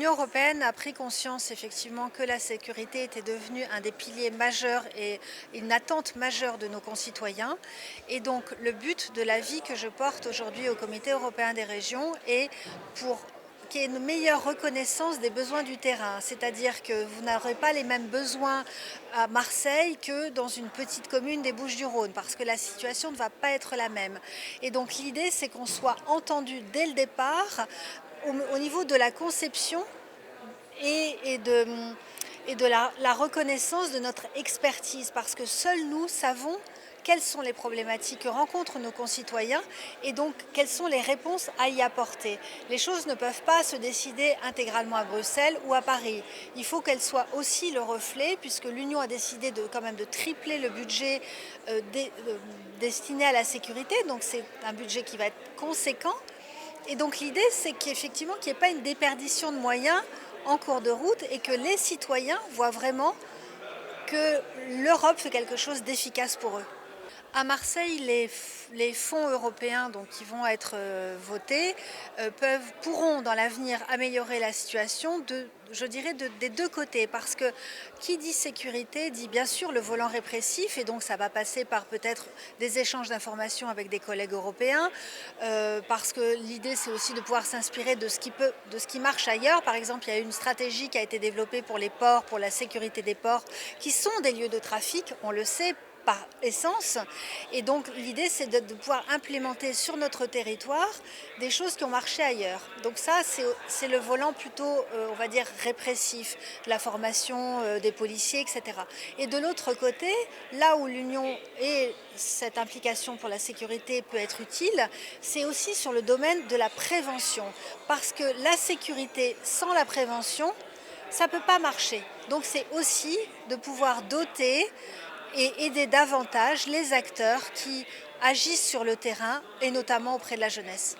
L'Union européenne a pris conscience effectivement que la sécurité était devenue un des piliers majeurs et une attente majeure de nos concitoyens. Et donc le but de l'avis que je porte aujourd'hui au Comité européen des régions est pour qu'il y ait une meilleure reconnaissance des besoins du terrain. C'est-à-dire que vous n'aurez pas les mêmes besoins à Marseille que dans une petite commune des Bouches-du-Rhône, parce que la situation ne va pas être la même. Et donc l'idée, c'est qu'on soit entendu dès le départ au niveau de la conception et de la reconnaissance de notre expertise, parce que seuls nous savons quelles sont les problématiques que rencontrent nos concitoyens et donc quelles sont les réponses à y apporter. Les choses ne peuvent pas se décider intégralement à Bruxelles ou à Paris. Il faut qu'elles soient aussi le reflet, puisque l'Union a décidé quand même de tripler le budget destiné à la sécurité, donc c'est un budget qui va être conséquent. Et donc l'idée, c'est qu'effectivement, qu'il n'y ait pas une déperdition de moyens en cours de route et que les citoyens voient vraiment que l'Europe fait quelque chose d'efficace pour eux. À Marseille, les fonds européens donc, qui vont être votés pourront dans l'avenir améliorer la situation je dirais des deux côtés, parce que qui dit sécurité dit bien sûr le volant répressif, et donc ça va passer par peut-être des échanges d'informations avec des collègues européens, parce que l'idée c'est aussi de pouvoir s'inspirer de ce qui marche ailleurs. Par exemple, il y a une stratégie qui a été développée pour les ports, pour la sécurité des ports, qui sont des lieux de trafic, on le sait, par essence, et donc l'idée c'est de pouvoir implémenter sur notre territoire des choses qui ont marché ailleurs. Donc ça c'est le volant plutôt on va dire répressif, la formation des policiers, etc. Et de l'autre côté, là où l'Union et cette implication pour la sécurité peut être utile, c'est aussi sur le domaine de la prévention, parce que la sécurité sans la prévention, ça ne peut pas marcher. Donc c'est aussi de pouvoir doter et aider davantage les acteurs qui agissent sur le terrain, et notamment auprès de la jeunesse.